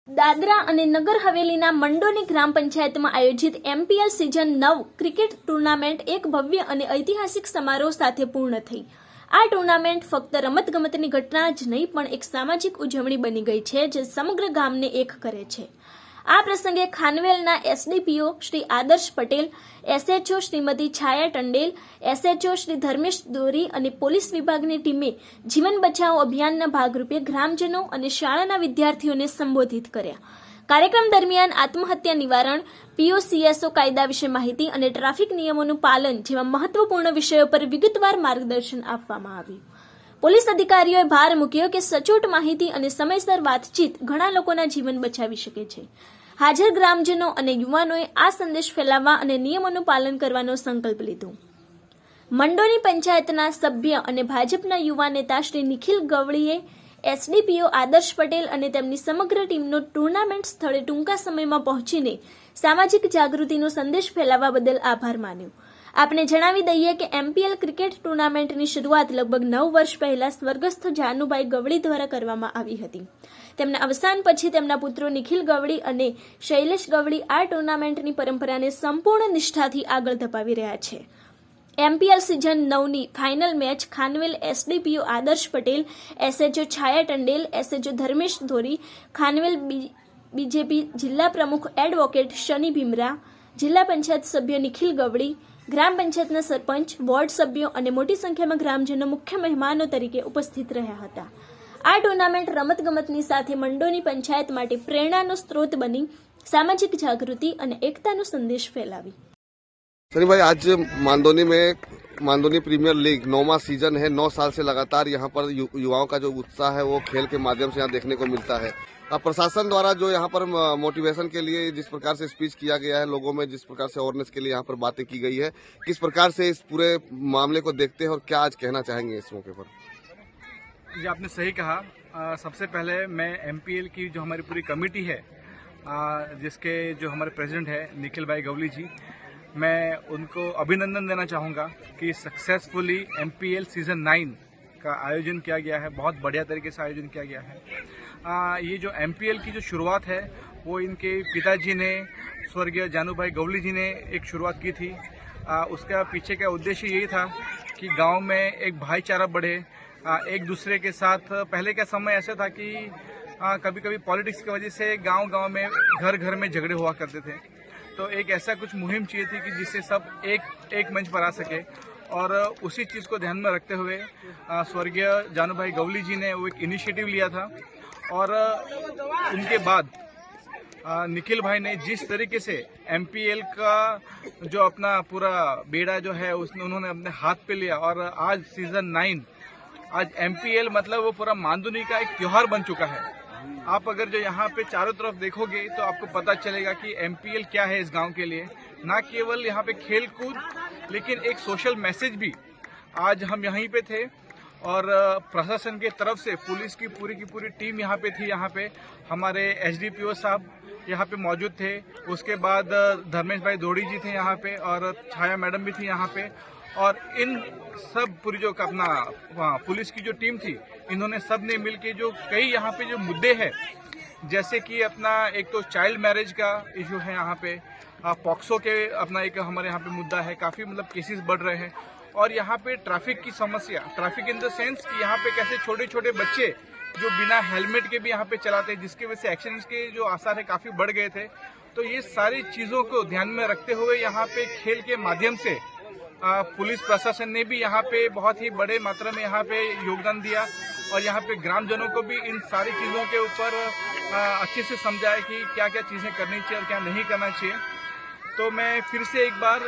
દાદરા અને નગર હવેલીના મંડોની ગ્રામ પંચાયતમાં આયોજિત એમપીએલ સિઝન 9 ક્રિકેટ ટુર્નામેન્ટ એક ભવ્ય અને ઐતિહાસિક સમારોહ સાથે પૂર્ણ થઈ। આ ટુર્નામેન્ટ ફક્ત રમતગમતની ઘટના જ નહીં પણ એક સામાજિક ઉજવણી બની ગઈ છે જે સમગ્ર ગામને એક કરે છે। આ પ્રસંગે ખાનવેલના એસડીપીઓ શ્રી આદર્શ પટેલ, એસએચઓ શ્રીમતી છાયા ટંડેલ, એસએચઓ શ્રી ધર્મેશ દોરી અને પોલીસ વિભાગની ટીમે જીવન બચાવો અભિયાનના ભાગરૂપે ગ્રામજનો અને શાળાના વિદ્યાર્થીઓને સંબોધિત કર્યા। કાર્યક્રમ દરમિયાન આત્મહત્યા નિવારણ, પીઓસીએસઓ કાયદા વિશે માહિતી અને ટ્રાફિક નિયમોનું પાલન જેવા મહત્વપૂર્ણ વિષયો પર વિગતવાર માર્ગદર્શન આપવામાં આવ્યું। પોલીસ અધિકારીઓએ ભાર મૂક્યો કે સચોટ માહિતી અને સમયસર વાતચીત ઘણા લોકોના જીવન બચાવી શકે છે। હાજર ગ્રામજનો અને યુવાનોએ આ સંદેશ ફેલાવવા અને નિયમોનું પાલન કરવાનો સંકલ્પ લીધો। મંડોની પંચાયતના સભ્ય અને ભાજપના યુવા નેતા શ્રી નિખિલ ગવળીએ એસડીપીઓ આદર્શ પટેલ અને તેમની સમગ્ર ટીમનો ટુર્નામેન્ટ સ્થળે ટૂંકા સમયમાં પહોંચીને સામાજિક જાગૃતિનો સંદેશ ફેલાવવા બદલ આભાર માન્યો। આપને જણાવી દઈએ કે એમપીએલ ક્રિકેટ ટુર્નામેન્ટની શરૂઆત લગભગ 9 વર્ષ પહેલા સ્વર્ગસ્થ જાનુભાઈ ગવળી દ્વારા કરવામાં આવી હતી। તેમના અવસાન પછી તેમના પુત્રો નિખિલ ગવળી અને શૈલેષ ગવળી આ ટુર્નામેન્ટની પરંપરાને સંપૂર્ણ નિષ્ઠાથી આગળ ધપાવી રહ્યા છે। એમપીએલ સિઝન 9ની final match Khanvel SDPO Adarsh Patel, એસએચઓ છાયા ટંડેલ, એસએચઓ ધર્મેશ દોરી, ખાનવેલ બીજેપી જિલ્લા પ્રમુખ એડવોકેટ શનિ ભીમરા, જિલ્લા પંચાયત સભ્ય નિખિલ ગવળી, ગ્રામ પંચાયતના સરપંચ, વોર્ડ સભ્યો અને મોટી સંખ્યામાં ગ્રામજનો મુખ્ય મહેમાનો તરીકે ઉપસ્થિત રહ્યા હતા। આ ટુર્નામેન્ટ રમતગમતની સાથે મંડોની પંચાયત માટે પ્રેરણાનો સ્ત્રોત બની સામાજિક જાગૃતિ અને એકતાનો સંદેશ ફેલાવી। सनी भाई, आज मांदोनी प्रीमियर लीग 9वां सीजन है। 9 साल से लगातार यहाँ पर युवाओं का जो उत्साह है वो खेल के माध्यम से यहाँ देखने को मिलता है। प्रशासन द्वारा जो यहाँ पर मोटिवेशन के लिए जिस प्रकार से स्पीच किया गया है, लोगों में जिस प्रकार से अवेयरनेस के लिए यहाँ पर बातें की गई है, किस प्रकार से इस पूरे मामले को देखते हैं और क्या आज कहना चाहेंगे इस मौके पर? जी, आपने सही कहा। सबसे पहले मैं एमपीएल की जो हमारी पूरी कमेटी है, जिसके जो हमारे प्रेसिडेंट है निखिल भाई गवली जी, मैं उनको अभिनंदन देना चाहूँगा कि सक्सेसफुली एमपीएल सीजन 9 का आयोजन किया गया है। बहुत बढ़िया तरीके से आयोजन किया गया है। ये जो एमपीएल की जो शुरुआत है वो इनके पिताजी ने, स्वर्गीय जानूभाई गवली जी ने एक शुरुआत की थी। उसका पीछे का उद्देश्य यही था कि गांव में एक भाईचारा बढ़े, एक दूसरे के साथ। पहले का समय ऐसा था कि कभी कभी पॉलिटिक्स की वजह से गांव में घर घर में झगड़े हुआ करते थे। तो एक ऐसा कुछ मुहिम चाहिए थी कि जिससे सब एक मंच पर आ सके, और उसी चीज़ को ध्यान में रखते हुए स्वर्गीय जानूभाई गवली जी ने वो एक इनिशिएटिव लिया था। और उनके बाद निखिल भाई ने जिस तरीके से एमपीएल का जो अपना पूरा बेड़ा जो है उसने उन्होंने अपने हाथ पे लिया, और आज सीजन 9, आज एमपीएल मतलब वो पूरा मांदोनी का एक त्योहार बन चुका है। आप अगर जो यहाँ पे चारों तरफ देखोगे तो आपको पता चलेगा कि एमपीएल क्या है इस गांव के लिए। ना केवल यहाँ पे खेल कूद, लेकिन एक सोशल मैसेज भी। आज हम यहीं पे थे और प्रशासन के तरफ से पुलिस की पूरी टीम यहाँ पे थी। यहाँ पे हमारे एसडीपीओ साहब यहाँ पे मौजूद थे। उसके बाद धर्मेश भाई दौड़ी जी थे यहाँ पे, और छाया मैडम भी थी यहाँ पे। और इन सब पूरी जो अपना पुलिस की जो टीम थी, इन्होंने सब ने मिलके जो कई यहाँ पे जो मुद्दे हैं, जैसे कि अपना एक तो चाइल्ड मैरिज का इशू है यहाँ पे, पॉक्सो के अपना एक हमारे यहाँ पे मुद्दा है, काफ़ी मतलब केसेस बढ़ रहे हैं। और यहाँ पे ट्रैफिक की समस्या, ट्रैफिक इन द सेंस कि यहाँ पे कैसे छोटे छोटे बच्चे जो बिना हेलमेट के भी यहाँ पे चलाते हैं, जिसकी वजह से एक्सीडेंट्स के जो आसार है काफ़ी बढ़ गए थे। तो ये सारी चीज़ों को ध्यान में रखते हुए यहाँ पे खेल के माध्यम से पुलिस प्रशासन ने भी यहाँ पे बहुत ही बड़े मात्रा में यहाँ पे योगदान दिया, और यहाँ पे ग्रामजनों को भी इन सारी चीज़ों के ऊपर अच्छे से समझाया कि क्या क्या चीज़ें करनी चाहिए और क्या नहीं करना चाहिए। तो मैं फिर से एक बार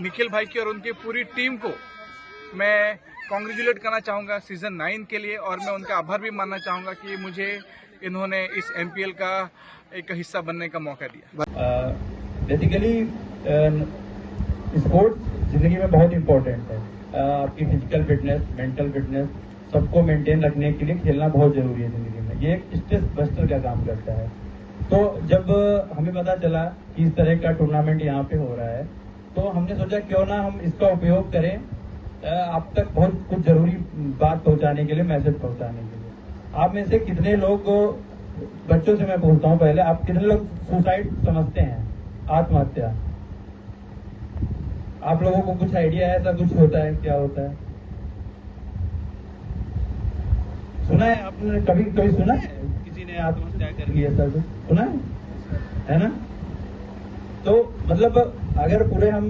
निखिल भाई की और उनकी पूरी टीम को मैं कॉन्ग्रेचुलेट करना चाहूँगा सीजन 9 के लिए, और मैं उनका आभार भी मानना चाहूँगा कि मुझे इन्होंने इस एमपीएल का एक हिस्सा बनने का मौका दिया। बेसिकली स्पोर्ट्स जिंदगी में बहुत इम्पोर्टेंट है। आपकी फिजिकल फिटनेस, मेंटल फिटनेस सबको मेंटेन रखने के लिए खेलना बहुत जरूरी है जिंदगी में। ये एक स्ट्रेस बस्टर का काम करता है। तो जब हमें पता चला कि इस तरह का टूर्नामेंट यहाँ पे हो रहा है, तो हमने सोचा क्यों ना हम इसका उपयोग करें आप तक बहुत कुछ जरूरी बात पहुंचाने के लिए, मैसेज पहुंचाने के लिए। आप में से कितने लोग बच्चों से मैं पूछता हूँ पहले, आप कितने लोग सुसाइड समझते हैं, आत्महत्या? आप लोगों को कुछ आइडिया है ऐसा कुछ होता है, क्या होता है? सुना है आपने? कभी कभी सुना है किसी ने आत्महत्या कर ली, ऐसा कुछ सुना है ना? तो मतलब अगर पूरे हम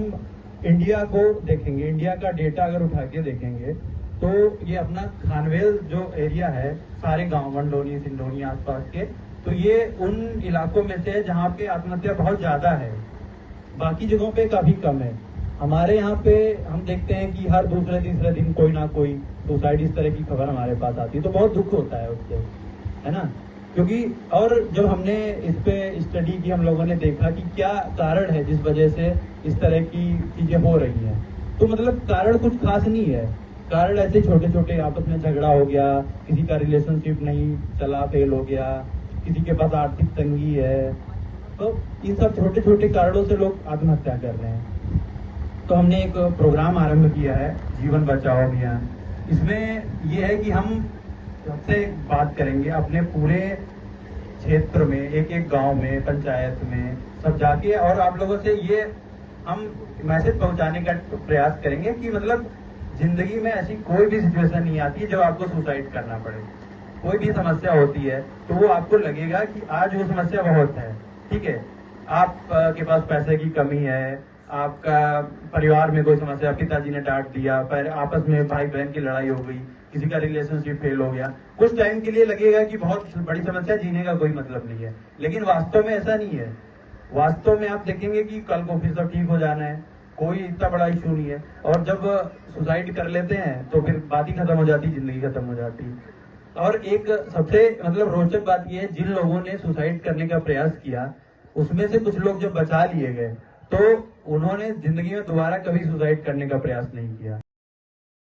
इंडिया को देखेंगे, इंडिया का डेटा अगर उठा के देखेंगे, तो ये अपना खानवेल जो एरिया है, सारे गांव मंडोनी सिंडोनी आसपास के, तो ये उन इलाकों में से है जहाँ पे आत्महत्या बहुत ज्यादा है। बाकी जगहों पे काफी कम है। हमारे यहाँ पे हम देखते हैं कि हर दूसरे तीसरे दिन कोई ना कोई सुसाइड, इस तरह की खबर हमारे पास आती है, तो बहुत दुख होता है उससे, है ना? क्योंकि और जब हमने इस पे स्टडी की, हम लोगों ने देखा कि क्या कारण है जिस वजह से इस तरह की चीजें हो रही हैं, तो मतलब कारण कुछ खास नहीं है। कारण ऐसे छोटे छोटे, आपस में झगड़ा हो गया, किसी का रिलेशनशिप नहीं चला, फेल हो गया, किसी के पास आर्थिक तंगी है, तो इन सब छोटे छोटे कारणों से लोग आत्महत्या कर रहे हैं। तो हमने एक प्रोग्राम आरंभ किया है, जीवन बचाओ अभियान। इसमें यह है कि हम सबसे बात करेंगे अपने पूरे क्षेत्र में, एक एक गांव में, पंचायत में, सब जाके, और आप लोगों से ये हम मैसेज पहुंचाने का प्रयास करेंगे कि मतलब जिंदगी में ऐसी कोई भी सिचुएशन नहीं आती जब आपको सुसाइड करना पड़े। कोई भी समस्या होती है तो वो आपको लगेगा कि आज वो समस्या बहुत है, ठीक है, आप के पास पैसे की कमी है, आपका परिवार में कोई समस्या, पिताजी ने डांट दिया, पर आपस में भाई बहन की लड़ाई हो गई, किसी का रिलेशनशिप फेल हो गया, कुछ टाइम के लिए लगेगा कि बहुत बड़ी समस्या, जीने का कोई मतलब नहीं है, लेकिन वास्तव में ऐसा नहीं है। वास्तव में आप देखेंगे कि कल को फिर सब ठीक हो जाना है, कोई इतना बड़ा इशू नहीं है। और जब सुसाइड कर लेते हैं तो फिर बात ही खत्म हो जाती, जिंदगी खत्म हो जाती। और एक सबसे मतलब रोचक बात यह है, जिन लोगों ने सुसाइड करने का प्रयास किया उसमें से कुछ लोग जब बचा लिए गए तो उन्होंने जिंदगी में दोबारा कभी सुसाइड करने का प्रयास नहीं किया।